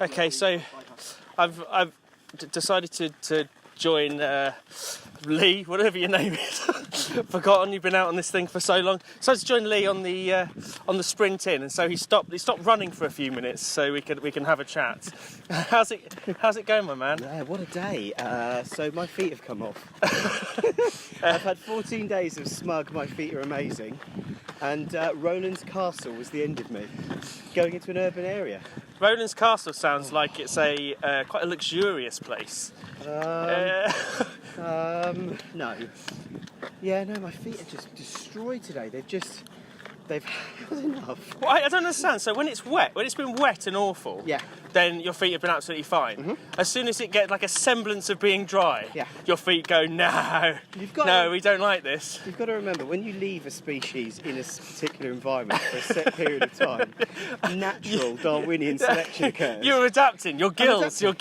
Okay, so I've decided to join Lee, whatever your name is. Forgotten, you've been out on this thing for so long. Decided to join Lee on the sprint in, and so he stopped running for a few minutes so we can have a chat. How's it going, my man? Yeah, what a day. So my feet have come off. I've had 14 days of smug, my feet are amazing. And Roland's Castle was the end of me. Going into an urban area. Roland's Castle sounds like it's a quite a luxurious place. No. Yeah, no, my feet are just destroyed today. They've had enough. Well, I don't understand. So when it's been wet and awful, yeah, then your feet have been absolutely fine. Mm-hmm. As soon as it gets like a semblance of being dry, yeah, your feet go, no, we don't like this. You've got to remember, when you leave a species in a particular environment for a set period of time, natural Darwinian selection occurs. You're adapting. Your gills. Yeah.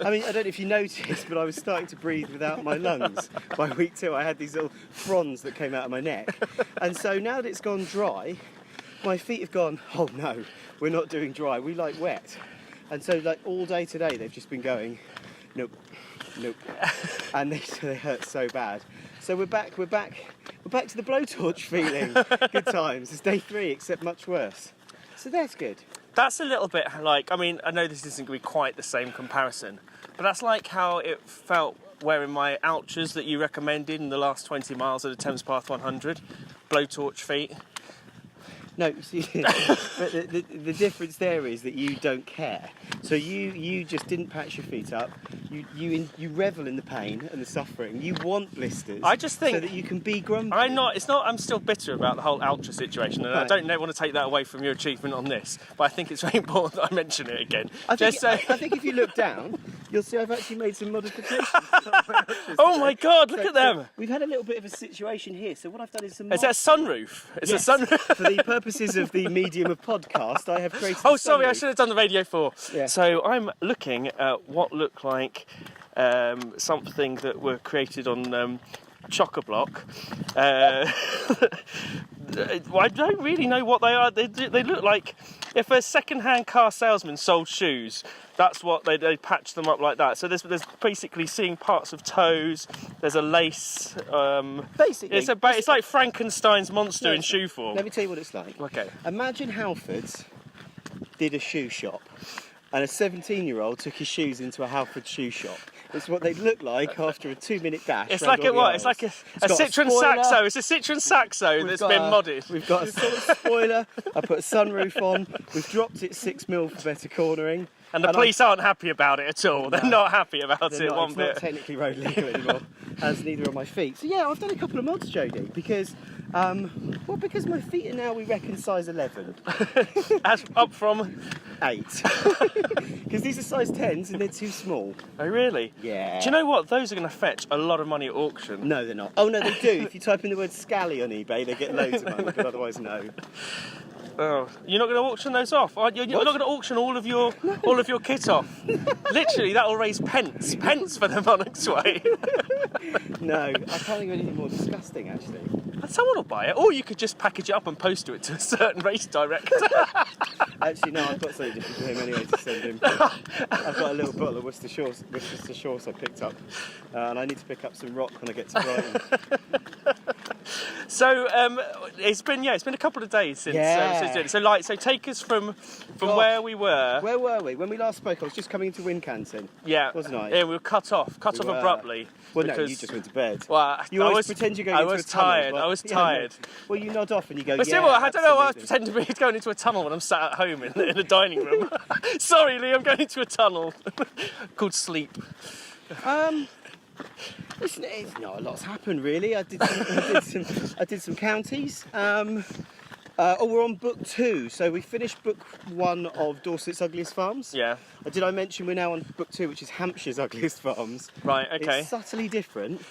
I mean, I don't know if you noticed, but I was starting to breathe without my lungs. By week 2, I had these little fronds that came out of my neck. And so now that it's gone dry, my feet have gone, oh no, we're not doing dry, we like wet. And so like all day today they've just been going, nope, and they hurt so bad. So we're back to the blowtorch feeling. Good times. It's day 3, except much worse. So that's good. That's a little bit like, I mean, I know this isn't going to be quite the same comparison, but that's like how it felt wearing my ouchers that you recommended in the last 20 miles of the Thames Path 100. Blowtorch feet. No, see, but the difference there is that you don't care. So you just didn't patch your feet up. You revel in the pain and the suffering. You want blisters. I just think so that you can be grumpy. I'm still bitter about the whole ultra situation, and right. I don't want to take that away from your achievement on this. But I think it's very important that I mention it again. I think if you look down, you'll see I've actually made some modifications. Oh my God! Look at them. We've had a little bit of a situation here. So what I've done is some. Is that a sunroof? It's yes. a sunroof. For the purposes of the medium of podcast, I have created. Oh, sorry, I should have done the Radio 4. Yeah. So I'm looking at what look like something that were created on Chock-a-Block. I don't really know what they are. They look like if a second-hand car salesman sold shoes. That's what they patch them up like that. So there's basically seeing parts of toes. There's a lace. Basically, it's like Frankenstein's monster in shoe form. Let me tell you what it's like. Okay. Imagine Halfords did a shoe shop, and a 17-year-old took his shoes into a Halford shoe shop. It's what they'd look like after a 2-minute dash. It's like It's like a Citroen Saxo. It's a Citroen Saxo that's been modded. We've got a solid spoiler. I put a sunroof on. We've dropped it 6mm for better cornering. And the police aren't happy about it at all. They're not happy about it one bit. It's not technically road legal anymore, as neither are my feet. So yeah, I've done a couple of mods, Jody, because my feet are now, we reckon, size 11. As up from 8. Because these are size 10s and they're too small. Oh really? Yeah. Do you know what? Those are going to fetch a lot of money at auction. No, they're not. Oh no, they do. If you type in the word scally on eBay, they get loads of money, but otherwise no. Oh, you're not going to auction those off? You're not going to auction all of your kit off? Literally, that will raise pence for the Monarchs way. No, I can't think of anything more disgusting, actually. Someone will buy it, or you could just package it up and post it to a certain race director. Actually, no, I've got something different for him anyway to send him. I've got a little bottle of Worcester Shores I picked up, and I need to pick up some rock when I get to Brighton. So it's been a couple of days since so take us from where we were. Where were we when we last spoke? I was just coming into Wincanton. Yeah, wasn't I? Yeah, we were cut off abruptly. Well, no, you just went to bed. Well, you always pretend you're going into a tunnel. I was tired. Well, you nod off and you go. But I don't know why I was pretending to be going into a tunnel when I'm sat at home in the dining room. Sorry, Lee, I'm going into a tunnel called sleep. Listen, not a lot's happened really. I did some counties. We're on book 2, so we finished book 1 of Dorset's Ugliest Farms. Yeah. Did I mention we're now on book 2, which is Hampshire's Ugliest Farms? Right. Okay. It's subtly different,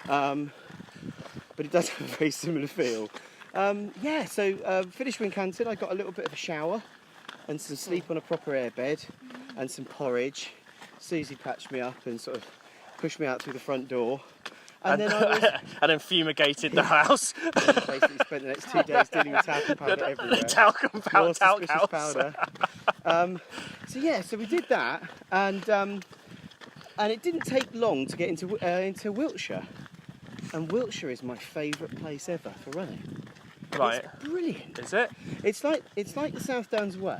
but it does have a very similar feel. So finished Wincanton. I got a little bit of a shower and some sleep on a proper airbed and some porridge. Susie patched me up and sort of pushed me out through the front door. And then I was and then fumigated the house. basically spent the next 2 days dealing with talcum powder everywhere. Talcum powder, More talc suspicious house. powder. So we did that, and it didn't take long to get into Wiltshire. And Wiltshire is my favourite place ever for running. Right. It's brilliant. Is it? It's like the South Downs Way,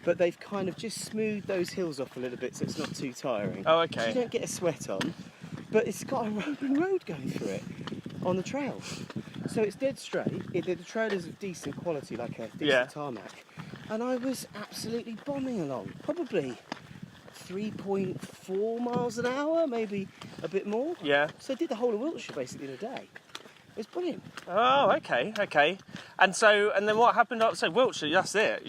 but they've kind of just smoothed those hills off a little bit so it's not too tiring. Oh, So okay. you don't get a sweat on, but it's got a open road going through it on the trail. So it's dead straight. The trail is of decent quality, like a decent tarmac. And I was absolutely bombing along, probably 3.4 miles an hour, maybe a bit more. Yeah. So I did the whole of Wiltshire basically in a day. It was brilliant. Oh, okay. And then what happened? So Wiltshire, that's it.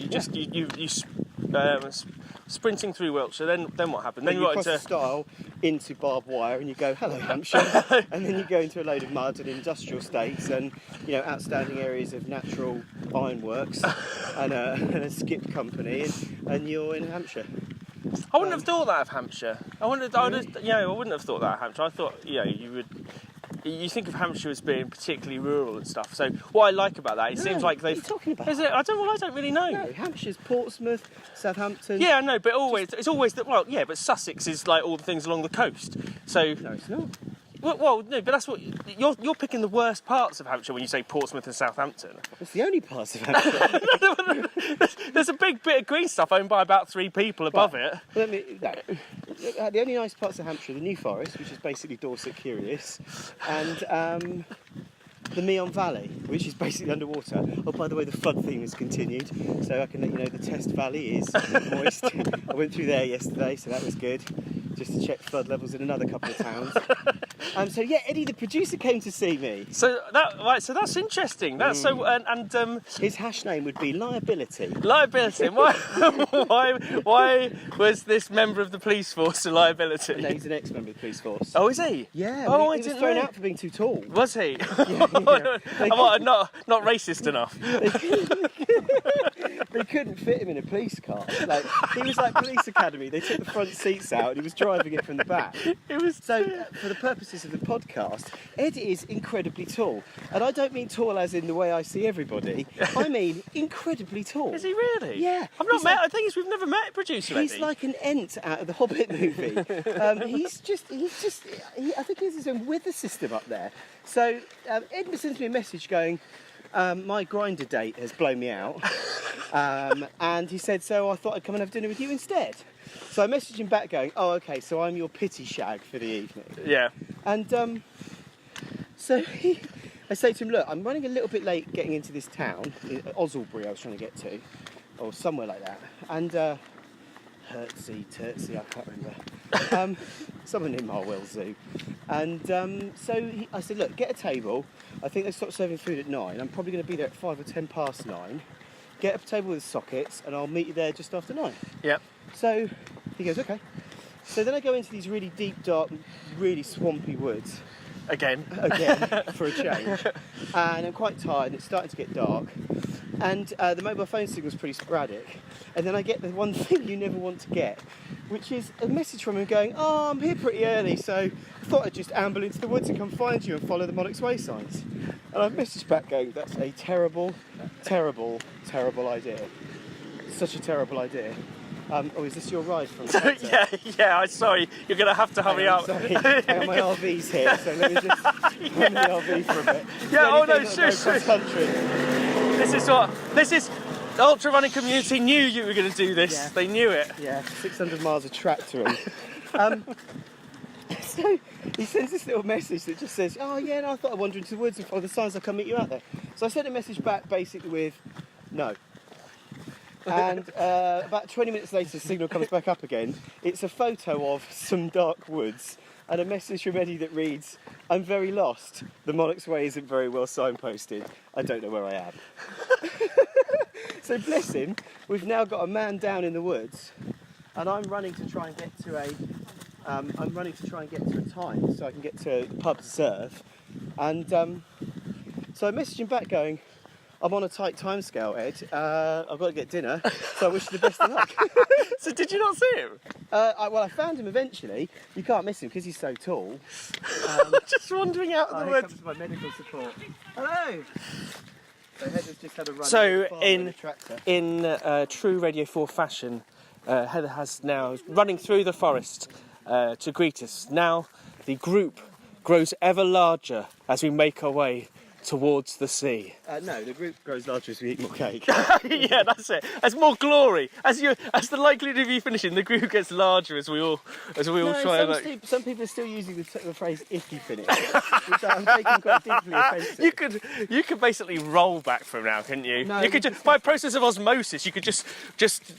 Sprinting through Wiltshire. Then what happened? Then you got cross the stile into barbed wire, and you go, "Hello, Hampshire," and then you go into a load of mud and industrial estates, and outstanding areas of natural ironworks, and a skip company, and you're in Hampshire. I wouldn't have thought that of Hampshire. I wouldn't have thought that of Hampshire. I thought, you would. You think of Hampshire as being particularly rural and stuff. So what I like about that, it seems like they've. What are you talking about? Is it? I don't really know. No, Hampshire's Portsmouth, Southampton. Yeah, I know, but it's always that. Well, yeah, but Sussex is like all the things along the coast. So. No, it's not. Well, no, but that's what you're picking the worst parts of Hampshire when you say Portsmouth and Southampton. It's the only parts of Hampshire. There's a big bit of green stuff owned by about 3 people above it. The only nice parts of Hampshire, the New Forest, which is basically Dorset Curious, and the Meon Valley, which is basically underwater. Oh, by the way, the flood theme has continued, so I can let you know the Test Valley is moist. I went through there yesterday, so that was good, just to check flood levels in another couple of towns. So yeah, Eddie, the producer, came to see me. So that's interesting. That's so and his hash name would be Liability. Liability. Why was this member of the police force a liability? No, he's an ex-member of the police force. Oh, is he? Yeah. Oh, he was thrown out for being too tall. Was he? Yeah. Not racist enough. They couldn't fit him in a police car. Like, he was like Police Academy. They took the front seats out and he was driving it from the back. So, for the purposes of the podcast, Ed is incredibly tall. And I don't mean tall as in the way I see everybody. I mean incredibly tall. Is he really? Yeah. I've not met. I think we've never met a producer. He's Eddie. like an Ent out of the Hobbit movie. I think he has his own weather system up there. So Ed sends me a message going, my grinder date has blown me out. And he said, so I thought I'd come and have dinner with you instead. So I messaged him back going, oh, okay, so I'm your pity shag for the evening. Yeah. And I say to him, look, I'm running a little bit late getting into this town, Osselbury I was trying to get to, or somewhere like that. And Tertsey, I can't remember. Somewhere near Marwell Zoo. And I said, look, get a table. I think they stop serving food at 9. I'm probably going to be there at 5 or 10 past 9. Get a table with sockets and I'll meet you there just after 9. Yep. So he goes, okay. So then I go into these really deep, dark, really swampy woods. Again, for a change. And I'm quite tired and it's starting to get dark. And the mobile phone signal's pretty sporadic. And then I get the one thing you never want to get, which is a message from him going, oh, I'm here pretty early, so I thought I'd just amble into the woods and come find you and follow the Monarchs way signs. And I've messaged back going, that's a terrible, terrible, terrible idea. Such a terrible idea. Is this your ride from yeah, I'm sorry. You're going to have to hurry up. Sorry. Hang on, my RV's here, so let me just run the RV for a bit. Yeah, sure. Country. This is the ultra running community knew you were going to do this. Yeah. They knew it. Yeah, 600 miles of tractoring. So he sends this little message that just says, oh yeah, no, I thought I'd wander into the woods and follow the signs, I'll come meet you out there. So I sent a message back basically with, no. And about 20 minutes later the signal comes back up again. It's a photo of some dark woods and a message from Eddie that reads, I'm very lost. The Monarchs Way isn't very well signposted. I don't know where I am. So bless him, we've now got a man down in the woods and I'm running to try and get to a time so I can get to the pub to serve. And so I messaged him back going, I'm on a tight timescale, Ed. I've got to get dinner, so I wish you the best of luck. So did you not see him? I found him eventually. You can't miss him because he's so tall. Just wandering out of the Here woods. comes my medical support. Hello. So Heather's just had a run. So in the tractor. in true Radio 4 fashion, Heather has now running through the forest to greet us. Now the group grows ever larger as we make our way towards the sea. No, the group grows larger as we eat more cake. Yeah, that's it. As more glory, as the likelihood of you finishing, the group gets larger as we all try. Some people are still using the phrase "if you finish," which I'm taking quite deeply offensive. You could basically roll back from now, couldn't you? No, you could just, by a process of osmosis, you could just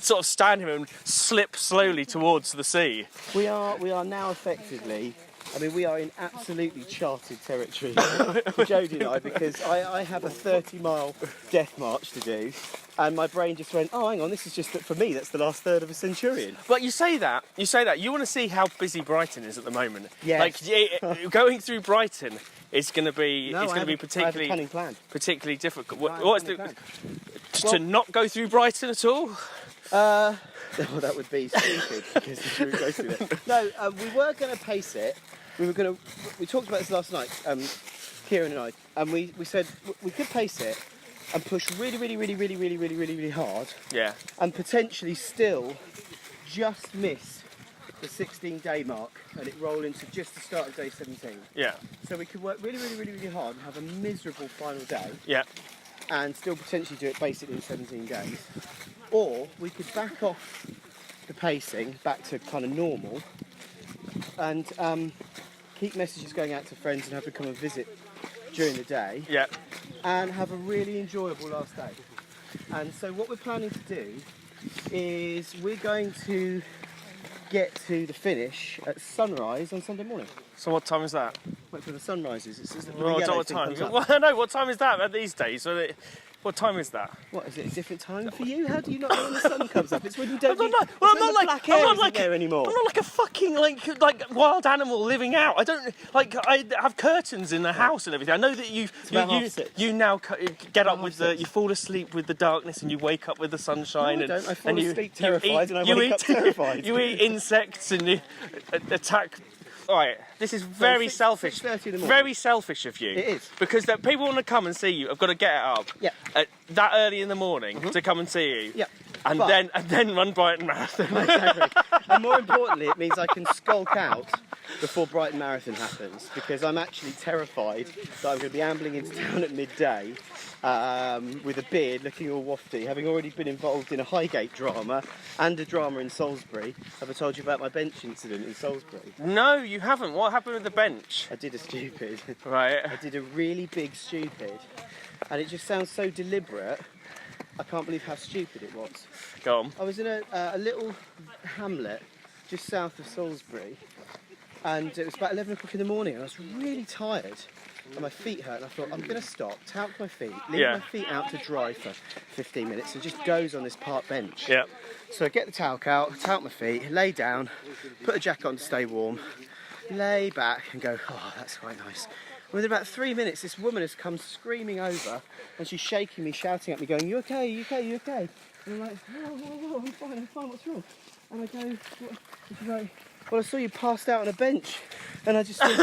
sort of stand here and slip slowly towards the sea. We are now effectively. I mean, we are in absolutely charted territory for Jody and I, because I have a 30-mile death march to do, and my brain just went, oh, hang on, this is just, for me, that's the last third of a centurion. But you say that, you want to see how busy Brighton is at the moment. Yes. Like, going through Brighton is going to be, particularly, cunning plan. particularly difficult. No, What's to not go through Brighton at all? Well, that would be stupid, because the route goes through there. No, we were going to pace it. We talked about this last night, Kieran and I, and we said we could pace it and push really hard. Yeah. And potentially still just miss the 16-day mark and it roll into just the start of day 17. Yeah. So we could work really hard and have a miserable final day. Yeah. And still potentially do it basically in 17 days. Or we could back off the pacing back to kind of normal and keep messages going out to friends and have them come and visit during the day. Yeah. And have a really enjoyable last day. And so what we're planning to do is we're going to get to the finish at sunrise on Sunday morning. So what time is that? Wait for the sun rises. It's the Well, yellow what thing time? comes up. Well, no, what time is that these days? What time is that? What, is it a different time for you? How do you not know when the sun comes up? It's when you don't I'm not like there anymore. I'm not like a fucking like wild animal living out. I don't like. I have curtains in the house and everything. I know that you now get up with you fall asleep with the darkness and you wake up with the sunshine. No, I don't. I fall and asleep terrified and I wake up terrified. You eat insects and you attack. All right, this is very selfish. 6:30 in the morning. Very selfish of you. It is. Because that people want to come and see you. I've got to get up. Yeah. That early in the morning to come and see you. Yeah. And then run Brighton Marathon. Exactly. And more importantly, it means I can skulk out before Brighton Marathon happens, because I'm actually terrified that I'm going to be ambling into town at midday with a beard looking all wafty, having already been involved in a Highgate drama and a drama in Salisbury. Have I told you about my bench incident in Salisbury? No, you haven't. What happened with the bench? I did a stupid. Right. I did a really big stupid, and it just sounds so deliberate. I can't believe how stupid it was. Go on. I was in a little hamlet just south of Salisbury, and it was about 11 o'clock in the morning, and I was really tired, and my feet hurt, and I thought, I'm going to stop, talc my feet, leave my feet out to dry for 15 minutes, and just doze on this park bench. Yeah. So I get the talc out, talc my feet, lay down, put a jacket on to stay warm, lay back and go, oh, that's quite nice. Within about 3 minutes, this woman has come screaming over, and she's shaking me, shouting at me, going, you okay, you okay, you okay? And I'm like, whoa, I'm fine, what's wrong? And I go, what? And she's like, well, I saw you passed out on a bench. And I just went,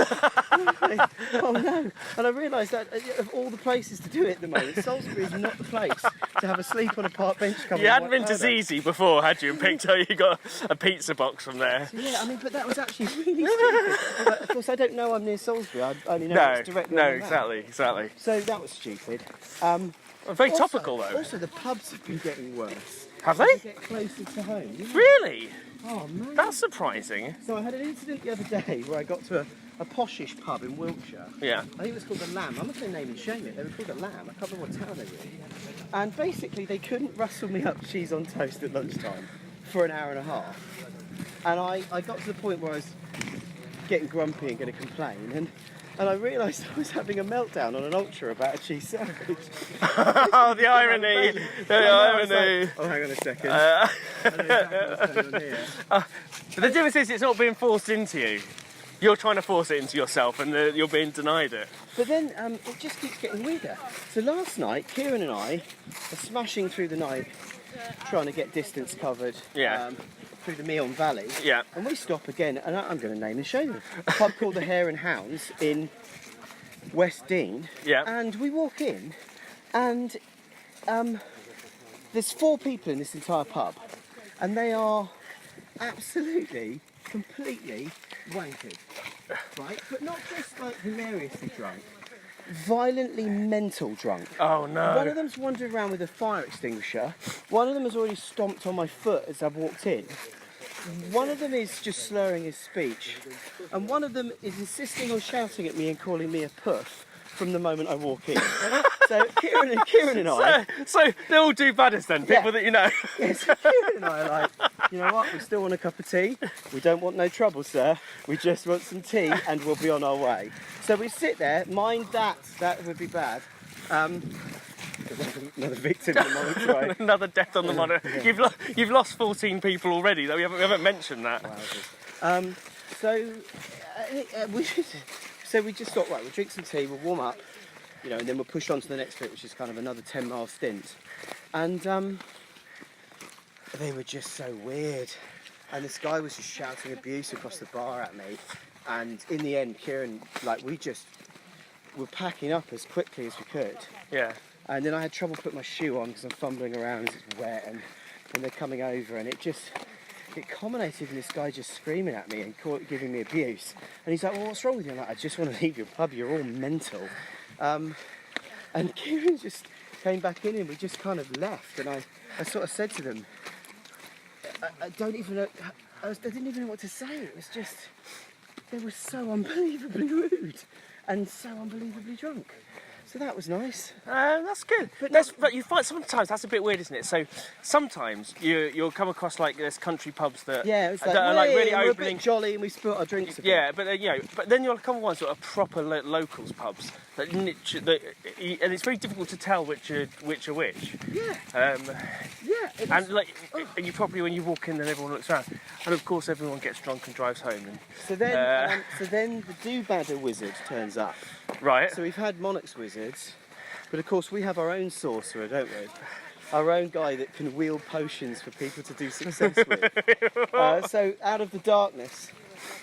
oh no. And I realised that of all the places to do it at the moment, Salisbury is not the place to have a sleep on a park bench. You hadn't been to Zizi before, had you? And picked up, you got a pizza box from there. Yeah, I mean, but that was actually really stupid. But of course, I don't know I'm near Salisbury. I only know it's directly on the map. exactly. So that was stupid. Very topical, though. Also, the pubs have been getting worse. Have they? Get closer to home. Really? Oh man. That's surprising. So I had an incident the other day where I got to a poshish pub in Wiltshire. Yeah. I think it was called the Lamb. I'm not going to name and shame it. They were called the Lamb. I can't remember what town they were in. And basically, they couldn't rustle me up cheese on toast at lunchtime for an hour and a half. And I got to the point where I was getting grumpy and going to complain. And I realised I was having a meltdown on an ultra about a cheese sandwich. Oh, the irony! The irony! Like, oh, hang on a second. I don't know exactly what's going on here. The difference is it's not being forced into you. You're trying to force it into yourself, and you're being denied it. But then it just keeps getting weirder. So last night, Kieran and I are smashing through the night, trying to get distance covered. Through the Meon Valley. Yeah. And we stop again, and I'm going to name and shame them. A pub called the Hare and Hounds in West Dean. Yeah. And we walk in, and there's 4 people in this entire pub, and they are absolutely, completely wankered, right? But not just like hilariously drunk, violently mental drunk. Oh no. One of them's wandering around with a fire extinguisher. One of them has already stomped on my foot as I've walked in. One of them is just slurring his speech. And one of them is insisting on shouting at me and calling me a puff from the moment I walk in. So Kieran and I... So they're all do-badders then, people that you know? Yes, Kieran and I are like, you know what, we still want a cup of tea. We don't want no trouble, sir. We just want some tea and we'll be on our way. So we sit there, mind that would be bad. Another victim in the Monarchs way. Another death on the Monarchs. Yeah. You've lost 14 people already, though. We haven't mentioned that. So we just thought, right, we'll drink some tea, we'll warm up, and then we'll push on to the next bit, which is kind of another 10-mile stint. And they were just so weird. And this guy was just shouting abuse across the bar at me. And in the end, Kieran, we just were packing up as quickly as we could. Yeah. And then I had trouble putting my shoe on because I'm fumbling around, it's wet, and they're coming over, and it culminated in this guy just screaming at me and giving me abuse. And he's like, well, what's wrong with you? I'm like, I just want to leave your pub, you're all mental. And Kieran just came back in and we just kind of left. And I sort of said to them, I didn't even know what to say. It was just, they were so unbelievably rude and so unbelievably drunk. So that was nice. That's good. But you find sometimes that's a bit weird, isn't it? So sometimes you'll come across there's country pubs that it's that are really we're opening. A bit jolly and we spilt our drinks a bit. Yeah, but then you'll come ones that are proper locals pubs and it's very difficult to tell which are which. Yeah. And you probably when you walk in, then everyone looks around, and of course everyone gets drunk and drives home. And so then the do-badder wizard turns up. Right. So we've had Monarchs wizards, but of course we have our own sorcerer, don't we? Our own guy that can wield potions for people to do success with. So out of the darkness,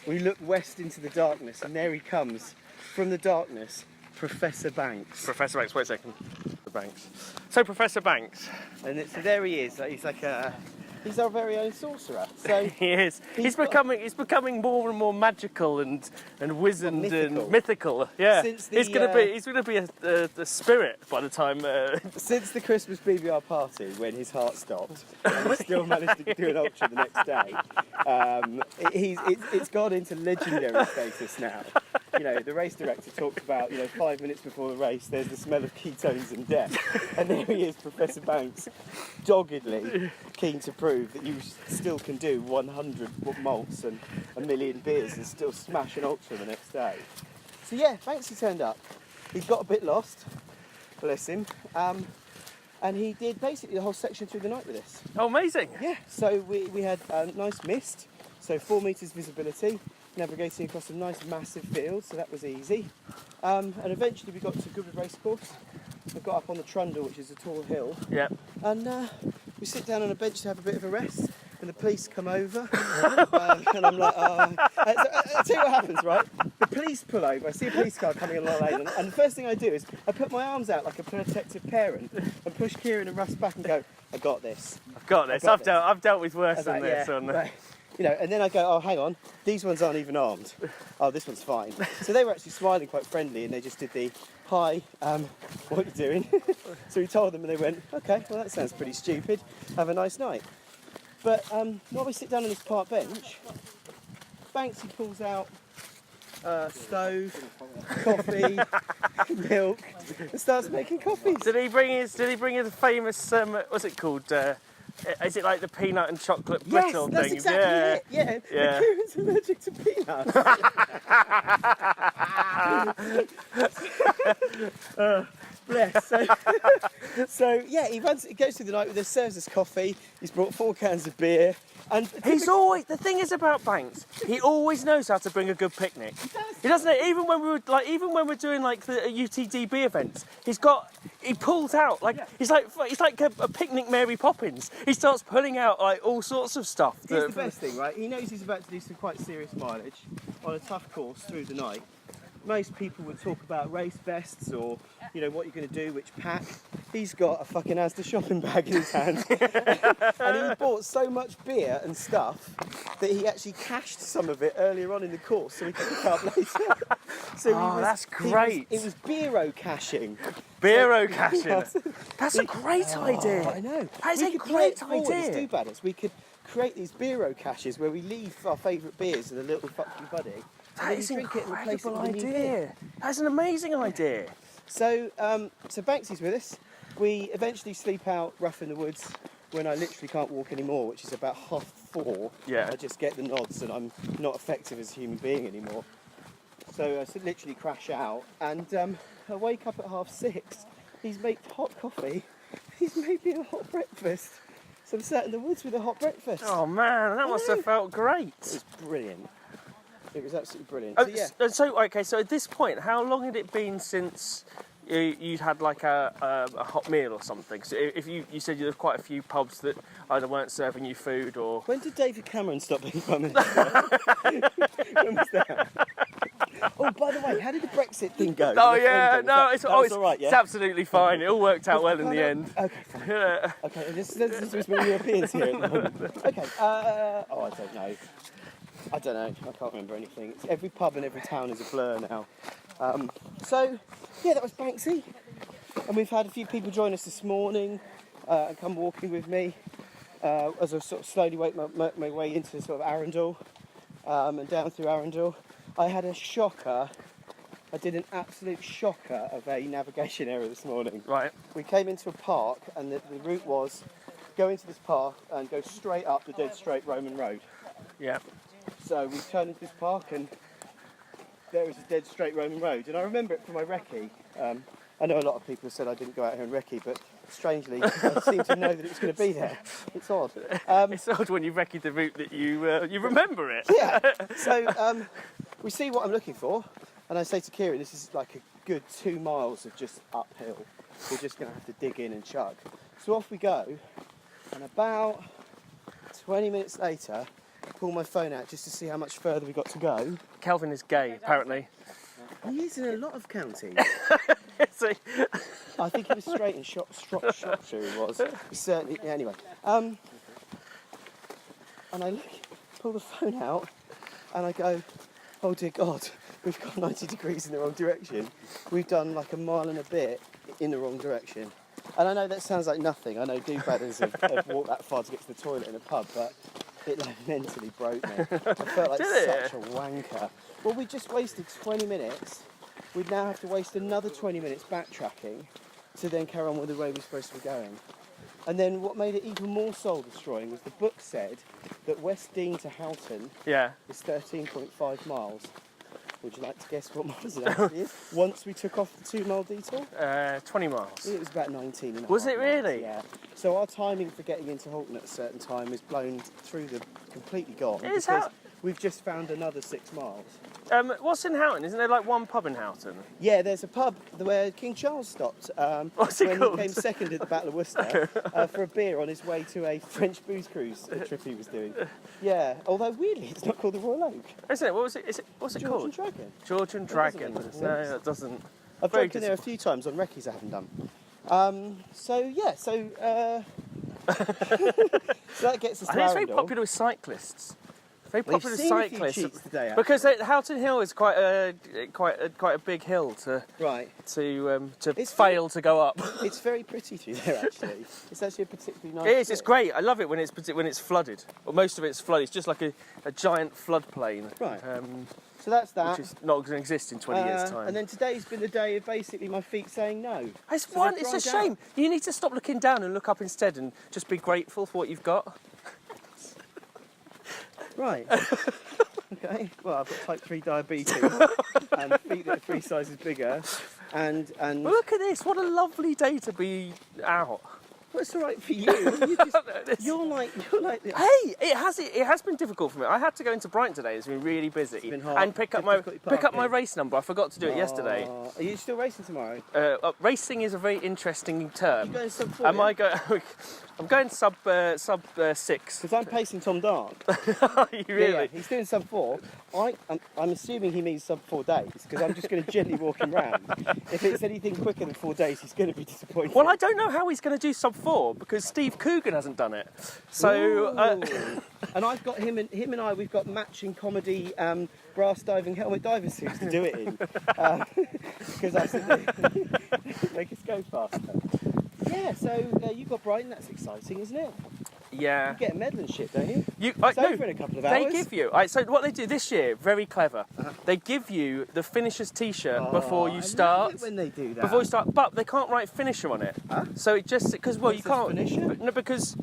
we look west into the darkness, and there he comes from the darkness, Professor Banks. Professor Banks, wait a second. Banks. So Professor Banks. And so there he is. He's our very own sorcerer. So he is. He's becoming more and more magical and wizened and mythical. Yeah. He's going to be a spirit by the time. Since the Christmas BBR party, when his heart stopped, and he still managed to do an ultra the next day, it's gone into legendary status now. The race director talks about 5 minutes before the race, there's the smell of ketones and death, and there he is, Professor Banks, doggedly keen to prove that you still can do 100 malts and a million beers and still smash an ultra the next day. So yeah, Banksy turned up. He got a bit lost, bless him, and he did basically the whole section through the night with us. Oh, amazing! Yeah. So we had nice mist, so 4 metres visibility, navigating across a nice massive field, so that was easy. And eventually we got to Goodwood Racecourse. We got up on the Trundle, which is a tall hill. Yeah. And we sit down on a bench to have a bit of a rest, and the police come over. And I'm like, I'll tell you what happens, right? The police pull over, I see a police car coming along the lane, and the first thing I do is I put my arms out like a protective parent and push Kieran and Russ back and go, I got this. I've dealt with worse than this. Right. And then I go, oh, hang on, these ones aren't even armed. Oh, this one's fine. So they were actually smiling quite friendly, and they just did the, hi, what are you doing? So we told them, and they went, okay, well, that sounds pretty stupid. Have a nice night. But while we sit down on this park bench, Banksy pulls out stove, coffee, milk, and starts making coffee. Did he bring his famous, what's it called? Is it like the peanut and chocolate brittle thing? Yes, that's exactly it. Yeah. Kieran's allergic to peanuts. Bless. So yeah, he goes through the night with us, serves us coffee. He's brought 4 cans of beer. And The thing is about Banks, he always knows how to bring a good picnic. He doesn't. Even when we're doing like the UTDB events, he pulls out like he's like a picnic Mary Poppins. He starts pulling out like all sorts of stuff. Here's the best thing, right? He knows he's about to do some quite serious mileage on a tough course through the night. Most people would talk about race vests or, you know, what you're going to do, which pack. He's got a fucking Asda shopping bag in his hand. And he bought so much beer and stuff that he actually cached some of it earlier on in the course so he could pick up later. So that's great. It was beero caching. Beero caching. That's a great idea. I know. That is a great idea. We could create these beero caches where we leave our favourite beers in a little fuck you buddy. That is an incredible idea. That's an amazing idea. So Banksy's with us. We eventually sleep out rough in the woods when I literally can't walk anymore, which is about 4:30. Yeah. I just get the nods and I'm not effective as a human being anymore. So I literally crash out and I wake up at 6:30. He's made hot coffee. He's made me a hot breakfast. So I'm sat in the woods with a hot breakfast. Oh man, that must have felt great. It was brilliant. It was absolutely brilliant. Oh, so at this point, how long had it been since you'd had like a hot meal or something? So if you said there were quite a few pubs that either weren't serving you food or... When did David Cameron stop being Prime Minister? When was that? Oh, by the way, how did the Brexit thing go? Oh yeah, no, it's all right. Yeah? It's absolutely fine. It all worked out well in the end. Okay, fine. Okay, this was more Europeans here at the moment. Okay, I don't know. I can't remember anything. Every pub and every town is a blur now. So, yeah, that was Banksy. And we've had a few people join us this morning and come walking with me as I sort of slowly make my way into sort of Arundel and down through Arundel. I had a shocker. I did an absolute shocker of a navigation error this morning. Right. We came into a park and the route was go into this park and go straight up the dead straight Roman road. Yeah. So we turned into this park and there was a dead straight Roman road. And I remember it from my recce. I know a lot of people have said I didn't go out here and recce, but strangely I seem to know that it was going to be there. It's odd. It's odd when you recce the route that you remember it. Yeah. So we see what I'm looking for. And I say to Kieran, this is like a good 2 miles of just uphill. We're just going to have to dig in and chug. So off we go. And about 20 minutes later, I pull my phone out just to see how much further we got to go. Kelvin is gay, apparently. He is in a lot of counties. See? I think he was straight in Shropshire, he was. Certainly, yeah, anyway. And I pull the phone out and I go, oh dear God, we've gone 90 degrees in the wrong direction. We've done like a mile and a bit in the wrong direction. And I know that sounds like nothing. I know do-badders have walked that far to get to the toilet in a pub, but it like mentally broke me. I felt like such a wanker. Well, we just wasted 20 minutes. We'd now have to waste another 20 minutes backtracking to then carry on with the way we're supposed to be going. And then what made it even more soul-destroying was the book said that West Dean to Houghton is 13.5 miles. Would you like to guess what miles it actually is? Once we took off the 2 mile detour? 20 miles. It was about 19 and a Was half it really? miles, yeah. So our timing for getting into Halton at a certain time is blown through the completely gone. Because we've just found another 6 miles. What's in Houghton? Isn't there like one pub in Houghton? Yeah, there's a pub where King Charles stopped What's it when called? he came second at the Battle of Worcester for a beer on his way to a French booze cruise trip he was doing. Yeah, although weirdly it's not called the Royal Oak. Isn't it? What's it George called? And Dragon. George and Dragon. That doesn't make No, sense. that doesn't. I've drunken there a few times on recce's I haven't done. So that gets us to I think it's very Arundel. popular with cyclists. Very popular with seen a few cyclists cheats today, because Houghton Hill is quite a big hill to fail to go up. It's very pretty through there actually. It's actually a particularly nice. It is. bit. It's great. I love it when it's flooded. Well, most of it's flooded. It's just like a giant floodplain. Right. So that's that. Which is not going to exist in 20 years' time. And then today's been the day of basically my feet saying no. It's So one. they've It's a dried shame. out. You need to stop looking down and look up instead, and just be grateful for what you've got. Right. Okay. Well, I've got type 3 diabetes and feet that are 3 sizes bigger, and Well, look at this. What a lovely day to be out. Well, it's all right for you. You're like the... Hey, it has been difficult for me. I had to go into Brighton today. It's been really busy. been hard. And pick up my race number. I forgot to do it yesterday. Are you still racing tomorrow? Racing is a very interesting term. You're going sub 4? I'm going sub 6. Because I'm pacing Tom Dark. Are you really? Yeah, he's doing sub 4. I'm assuming he means sub 4 days, because I'm just going to gently walk him round. If it's anything quicker than 4 days, he's going to be disappointed. Well, I don't know how he's going to do sub 4 because Steve Coogan hasn't done it. So, and I've got him and I. We've got matching comedy brass diving helmet diving suits to do it in. Because I said make us go faster. Yeah. So you've got Brighton. That's exciting, isn't it? yeah. You get a medal and shit, don't you? It's over in a couple of hours. They give you. So what they do this year, very clever. They give you the finisher's T-shirt before you start. I love it when they do that. Before you start, but they can't write finisher on it. Huh? So it just because you can't. Finisher? No, because.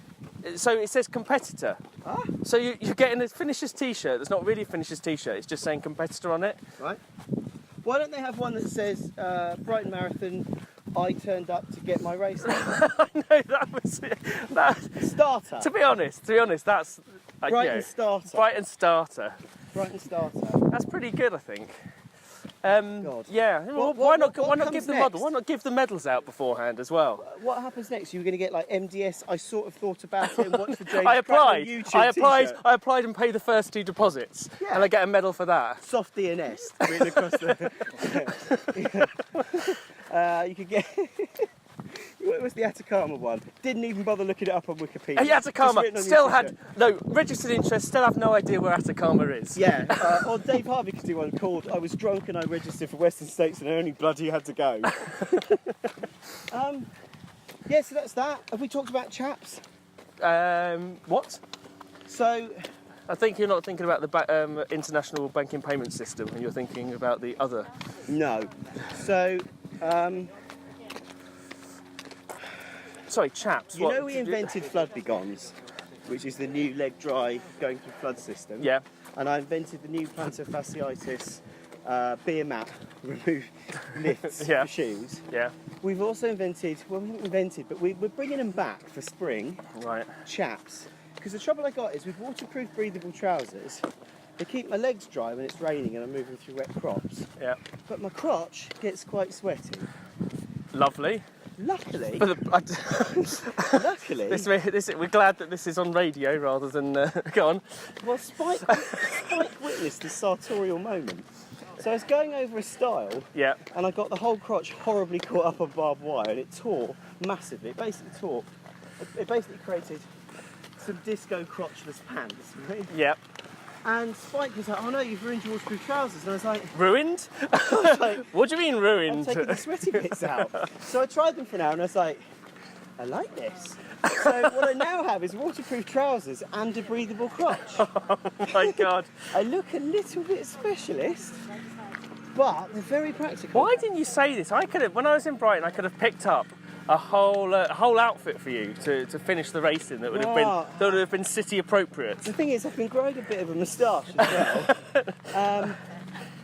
So it says competitor. Huh? So you're getting a finisher's T-shirt that's not really a finisher's T-shirt. It's just saying competitor on it. Right. Why don't they have one that says Brighton Marathon? I turned up to get my race. I know that was that. Starter. To be honest, that's Brighton starter. Brighton starter. Brighton starter. That's pretty good, I think. God. Yeah. Why not give the medal? Why not give the medals out beforehand as well? What happens next? You were going to get like MDS. I sort of thought about it and watched the James I applied. YouTube I applied and paid the first 2 deposits, and I get a medal for that. Soft DNS written across the. You could get. What was the Atacama one? Didn't even bother looking it up on Wikipedia. Atacama still had no registered interest. Still have no idea where Atacama is. Yeah. Or Dave Harvey could do one called "I was drunk and I registered for Western States and I only bloody had to go." Yeah. So that's that. Have we talked about chaps? What? So. I think you're not thinking about the international banking payment system, and you're thinking about the other. No. So. Sorry, chaps. You know we invented flood begons, which is the new leg dry going through flood system. Yeah. And I invented the new plantar fasciitis beer mat remove lifts for shoes. Yeah. We've also invented, well, we haven't invented, but we're bringing them back for spring. Right. Chaps. Because the trouble I got is with waterproof breathable trousers, they keep my legs dry when it's raining and I'm moving through wet crops. Yeah. But my crotch gets quite sweaty. Luckily. Luckily, we're glad that this is on radio rather than go on. Well, Spike witnessed the sartorial moment. So I was going over a stile, and I got the whole crotch horribly caught up on barbed wire, and it tore massively. It basically created some disco crotchless pants, right? Yep. And Spike was like, "Oh no, you've ruined your waterproof trousers." And I was like, "Ruined?" What do you mean ruined? I'm taking the sweaty bits out. So I tried them for an hour and I was like, I like this. So what I now have is waterproof trousers and a breathable crotch. Oh my God. I look a little bit specialist, but they're very practical. Why didn't you say this? When I was in Brighton, I could have picked up a whole outfit for you to finish the racing that would have been city appropriate. The thing is, I've been growing a bit of a moustache as well,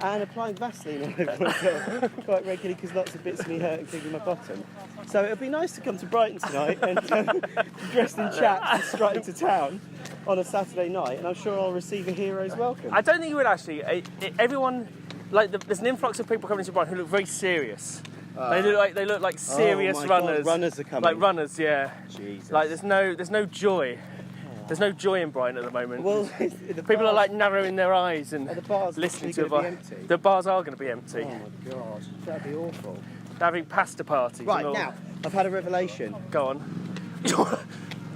and applying Vaseline all over myself quite regularly because lots of bits of me hurt, including my bottom. So it'll be nice to come to Brighton tonight and dressed in chaps and strut into town on a Saturday night, and I'm sure I'll receive a hero's welcome. I don't think you would actually. Everyone, there's an influx of people coming to Brighton who look very serious. They look like serious runners. God, runners are coming. Like runners, yeah. Jesus. Like there's no joy. There's no joy in Brighton at the moment. Well, people are like narrowing their eyes and the bars listening to empty? The bars are going to be empty. Oh my God, that'd be awful. They're having pasta parties. Right now, I've had a revelation. Go on.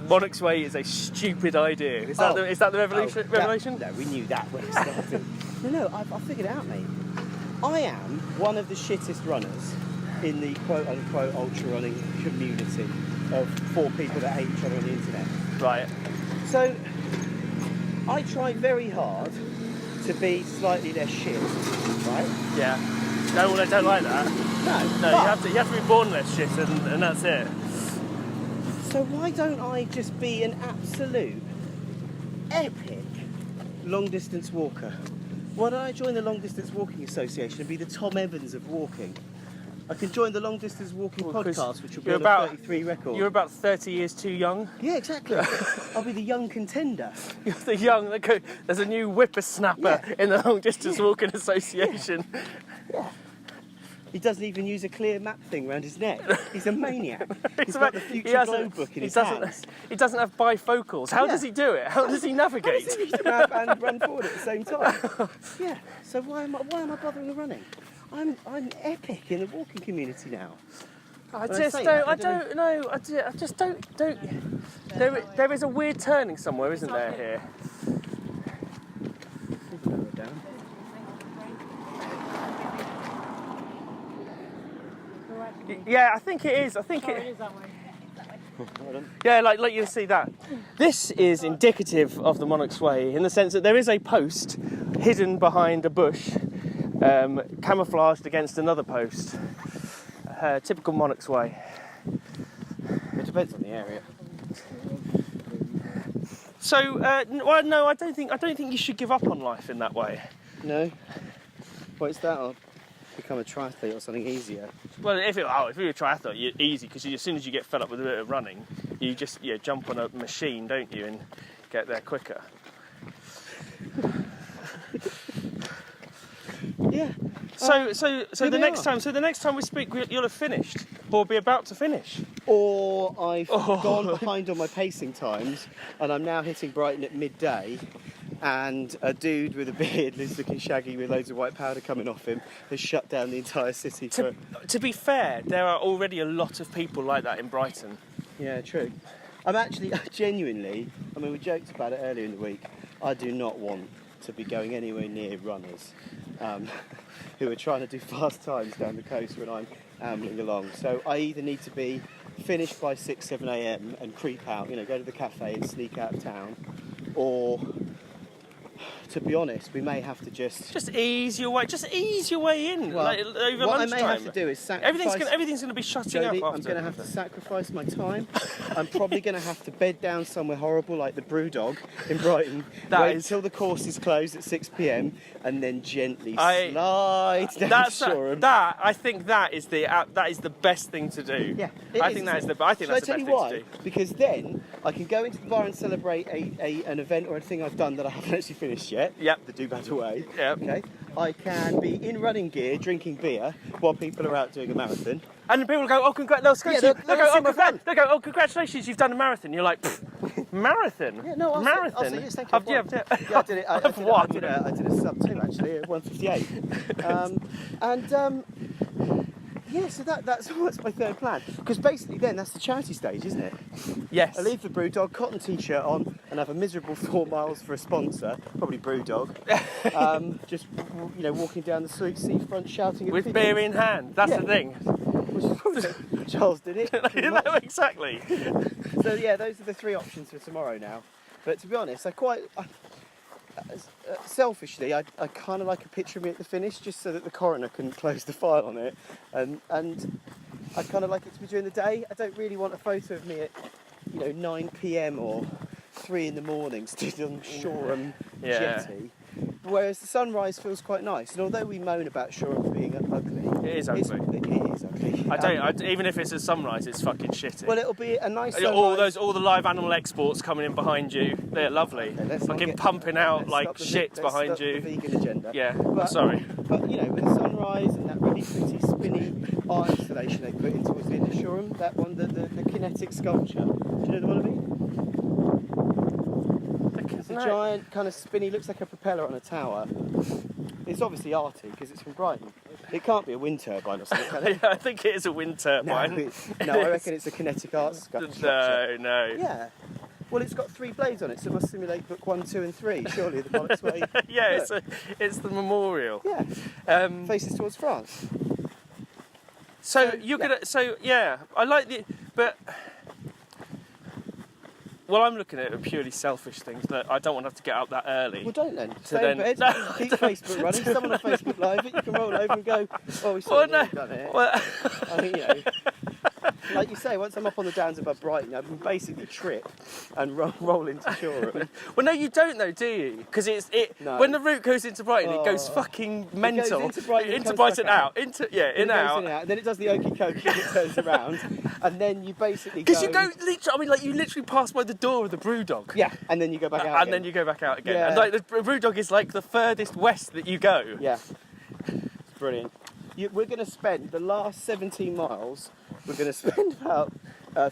Monarchs Way is a stupid idea. Is that the revelation? No, we knew that when it started. No, I figured it out, mate. I am one of the shittest runners in the quote-unquote ultra-running community of 4 people that hate each other on the internet. Right. So, I try very hard to be slightly less shit, right? Yeah. No, well, I don't like that. No, you have to be born less shit, and that's it. So why don't I just be an absolute epic long-distance walker? Why don't I join the Long Distance Walking Association and be the Tom Evans of walking? I can join the long distance walking podcast, which will be you're on a 33 record. You're about 30 years too young. Yeah, exactly. I'll be the young contender. You're the young. There's a new whippersnapper in the Long Distance Walking Association. Yeah. He doesn't even use a clear map thing around his neck. He's a maniac. He's got the Future Globe book in his hands. He doesn't have bifocals. How does he do it? How does he navigate? How does he use the map and run forward at the same time? Yeah. So why am I bothering the running? I'm epic in the walking community now. I just don't know. I just don't. There is a weird turning somewhere, isn't there? Here. Yeah, I think it is. I think it is that way. Yeah, like you see that. This is indicative of the Monarchs Way in the sense that there is a post hidden behind a bush, camouflaged against another post. Typical Monarchs Way. It depends on the area. So, well, no, I don't think you should give up on life in that way. No. What's that? I'll become a triathlete or something easier. Well, if you're a triathlete, you're easy because as soon as you get fed up with a bit of running, you just jump on a machine, don't you, and get there quicker. Yeah. So the next time we speak, you'll have finished, or be about to finish. Or I've gone behind on my pacing times, and I'm now hitting Brighton at midday. And a dude with a beard who's looking shaggy with loads of white powder coming off him has shut down the entire city. To be fair, there are already a lot of people like that in Brighton. Yeah, true. I'm actually, genuinely, I mean, we joked about it earlier in the week, I do not want to be going anywhere near runners who are trying to do fast times down the coast when I'm ambling along. So I either need to be finished by 6, 7 a.m. and creep out, go to the cafe and sneak out of town, or... To be honest, we may have to just ease your way. Just ease your way in. Well, over what lunchtime. I may have to do is sacrifice. Everything's going to be shutting Jody, up. I'm going to have to sacrifice my time. I'm probably going to have to bed down somewhere horrible like the Brewdog in Brighton. Wait until the course is closed at 6 p.m. and then gently slide down Shoreham. I think that is the best thing to do. Yeah, I think that's the best thing to do. Because then I can go into the bar and celebrate an event or a thing I've done that I haven't actually finished yet. Yep. The Do Better Way. Yep. Okay. I can be in running gear, drinking beer, while people are out doing a marathon. And people will go, oh, congratulations! They'll go, oh, congratulations! You've done a marathon. You're like, marathon? Yeah, no, marathon. I'll say yes, thank you. I did it. I've won. I did a sub 2 actually at 1:58. Yeah, so that's my third plan. Because basically then that's the charity stage, isn't it? Yes. I leave the Brewdog cotton t-shirt on and have a miserable 4 miles for a sponsor, probably Brewdog. Just walking down the seafront shouting at with beer in hand. That's the thing. Which is probably Charles did it. Exactly. So yeah, those are the 3 options for tomorrow now. But to be honest, selfishly, I kind of like a picture of me at the finish, just so that the coroner can close the file on it, and I kind of like it to be during the day. I don't really want a photo of me at 9 p.m. or 3 in the morning stood on Shoreham jetty. Whereas the sunrise feels quite nice, and although we moan about Shoreham being ugly, it is ugly. It is ugly. Even if it's a sunrise, it's fucking shitty. Well, it'll be a nice sunrise. All the live animal exports coming in behind you. They're lovely. Okay, fucking pumping out like shit behind you. The vegan agenda. Yeah. But, sorry. But with the sunrise and that really pretty spinny art installation they put in towards the end of Shoreham, that one, the kinetic sculpture. Do you know the one I mean? It's a giant kind of spinny, looks like a propeller on a tower. It's obviously arty because it's from Brighton. It can't be a wind turbine or something, can it? Yeah, I think it is a wind turbine. No, I reckon it's a kinetic art structure. No. Yeah. Well, it's got 3 blades on it, so it must simulate book 1, 2 and 3, surely, the Monarchs Way. Yeah, it's the memorial. Yeah. Faces towards France. I like the... But... Well, I'm looking at purely selfish things that I don't want to have to get up that early. Well, don't then. Stay in bed, keep Facebook running, someone on Facebook Live it, you can roll over and go, oh, we saw you've done it. Well, I think, like you say, once I'm up on the downs above Brighton, I can basically trip and roll into Shoreham. Well, no, you don't though, do you? Because No. when the route goes into Brighton, it goes fucking mental. It goes into Brighton, into comes Brighton back out. Into Then it goes out. in and out. Then it does the okey cokey and it turns around, and then you basically Because you go literally, I mean, like you literally pass by the door of the Brewdog. Yeah, and then you go back out. And again. then you go back out again. Yeah. And like the Brewdog is like the furthest west that you go. Yeah, it's brilliant. We're going to spend the last 17 miles. We're going to spend about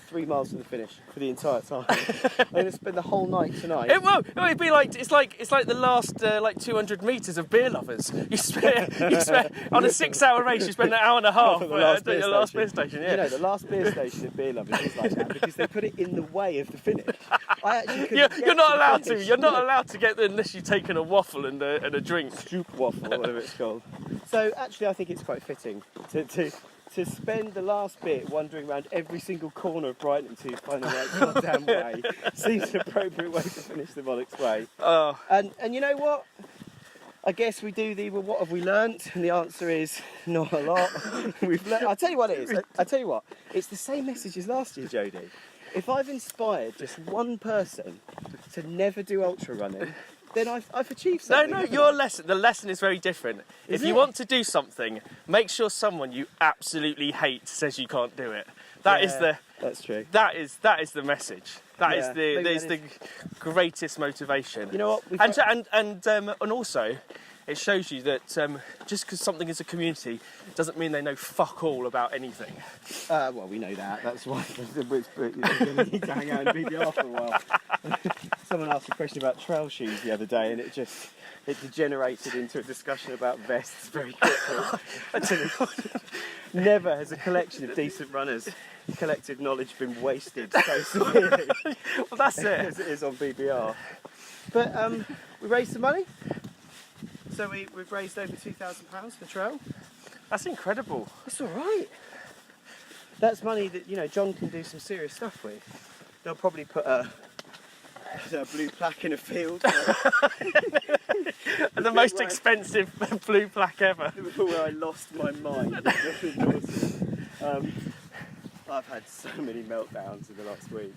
3 miles to the finish for the entire time. I'm going to spend the whole night tonight. It'd be like it's like the last like 200 metres of beer lovers. You spend on a 6-hour race. You spend an hour and a half At at the the last beer station. Yeah. You know, the last beer station at Beer Lovers is like that because they put it in the way of the finish. I actually couldn't You're not allowed to. to. You're not allowed to get there unless you've taken a waffle and a drink. Soup waffle, or whatever it's called. So actually, I think it's quite fitting to spend the last bit wandering around every single corner of Brighton to find the right goddamn way. Seems an appropriate way to finish the Monarchs way. Oh. And you know what? I guess we do well, what have we learnt? And the answer is not a lot. I'll tell you what it is. I'll tell you what. It's the same message as last year, Jody. If I've inspired just one person to never do ultra running, then I've achieved something. No, the lesson is very different. If you want to do something, make sure someone you absolutely hate says you can't do it. That's true. That is the message. That is the greatest motivation. You know what? And also, it shows you that just because something is a community doesn't mean they know fuck all about anything. Well, we know that. That's why we need to hang out in BBR for a while. Someone asked a question about trail shoes the other day, and it degenerated into a discussion about vests very quickly. Never has a collection of decent runners' collective knowledge been wasted so severely. Well, that's it. As it is on BBR. But we raised some money. So we've raised over £2,000 for trail. That's incredible. That's all right. That's money that John can do some serious stuff with. They'll probably put a blue plaque in a field. The most expensive blue plaque ever. Where I lost my mind. I've had so many meltdowns in the last week.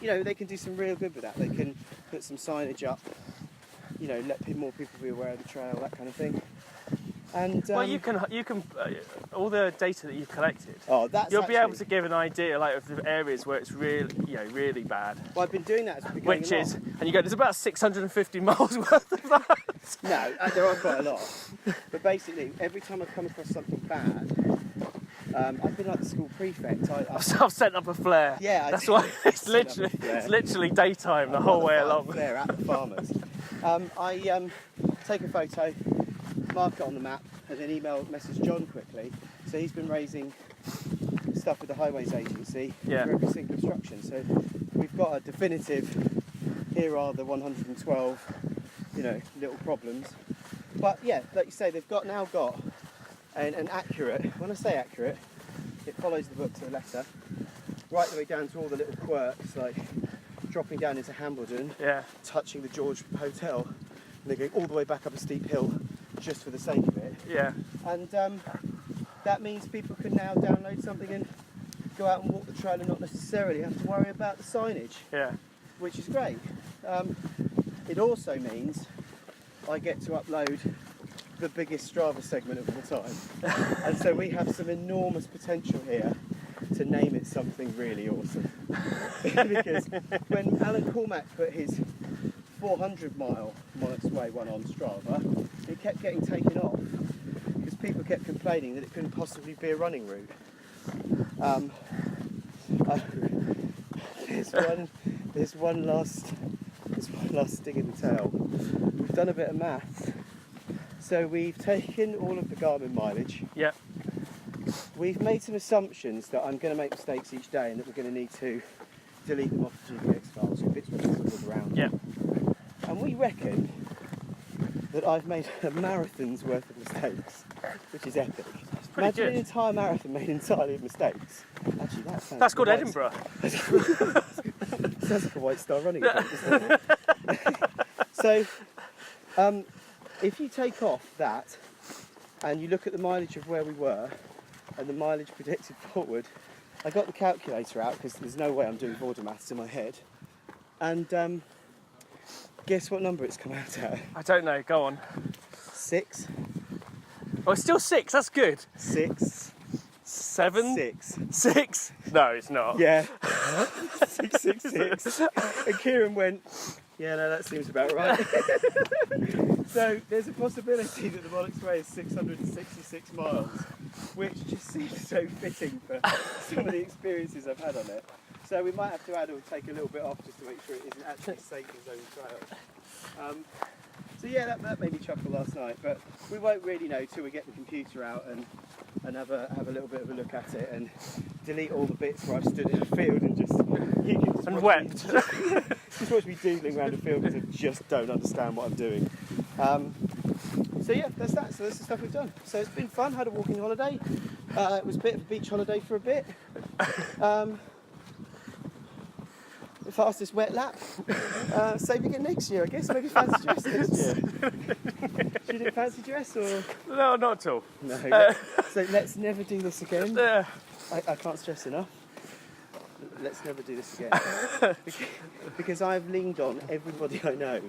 They can do some real good with that. They can put some signage up. Let more people be aware of the trail, that kind of thing. And well, you can all the data that you've collected. You'll be able to give an idea of the areas where it's really, really bad. Well, I've been doing that as we're going along. And you go, there's about 650 miles worth of that. No, there are quite a lot. But basically, every time I've come across something bad, I've been like the school prefect. I've sent up a flare. Yeah, that's why it's literally daytime the whole way along. Flare at the farmers. I take a photo, mark it on the map, and then message John quickly. So he's been raising stuff with the Highways Agency for every single obstruction. So we've got a definitive. Here are the 112, little problems. But yeah, like you say, they've now got an accurate. When I say accurate, it follows the book to the letter, right the way down to all the little quirks, like dropping down into Hambledon, touching the George Hotel, and then going all the way back up a steep hill just for the sake of it. Yeah. And that means people can now download something and go out and walk the trail and not necessarily have to worry about the signage. Yeah. Which is great. It also means I get to upload the biggest Strava segment of all time. And so we have some enormous potential here to name it something really awesome. Because when Alan Cormack put his 400-mile Monarchs Way one on Strava, it kept getting taken off because people kept complaining that it couldn't possibly be a running route. There's one last sting in the tail. We've done a bit of maths. So we've taken all of the Garmin mileage. Yeah. We've made some assumptions that I'm going to make mistakes each day and that we're going to need to delete them off the GPX files. So bits will look around. Yeah. And we reckon that I've made a marathon's worth of mistakes, which is epic. Imagine an entire marathon made entirely of mistakes. Actually, that's called Edinburgh. Sounds like a White Star running event, doesn't it? So, if you take off that and you look at the mileage of where we were and the mileage predicted forward. I got the calculator out because there's no way I'm doing border maths in my head. And guess what number it's come out at? I don't know, go on. 6. Oh, it's still 6, that's good. 6. 7? 6. 6? No, it's not. Yeah. 666. And Kieran went, yeah, no, that seems about right. So there's a possibility that the Monarchs Way is 666 miles, which just seems so fitting for some of the experiences I've had on it. So we might have to add or take a little bit off just to make sure it isn't actually safe in zone trail. So yeah, that made me chuckle last night, but we won't really know till we get the computer out and have a little bit of a look at it and delete all the bits where I've stood in the field and just you can just And watch wept. Me, just watch me doodling around the field because I just don't understand what I'm doing. So yeah, that's that. So that's the stuff we've done. So it's been fun. Had a walking holiday. It was a bit of a beach holiday for a bit. The fastest wet lap. Same again next year, I guess. Maybe fancy dress next year. Should you do fancy dress or? No, not at all. No. So let's never do this again. I can't stress enough. Let's never do this again. Because I've leaned on everybody I know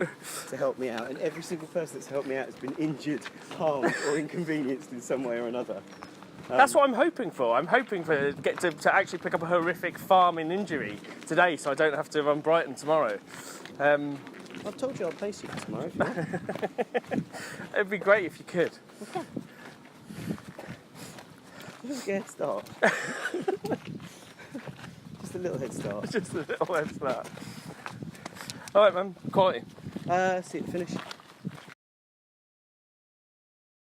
to help me out, and every single person that's helped me out has been injured, harmed, or inconvenienced in some way or another. That's what I'm hoping for. I'm hoping to get to actually pick up a horrific farming injury today, so I don't have to run Brighton tomorrow. I've told you I'll place you for tomorrow if you want. It'd be great if you could. Okay. Just get a head start. Just a little head start. Just a little head start. All right, man. Quality. See you at the finish.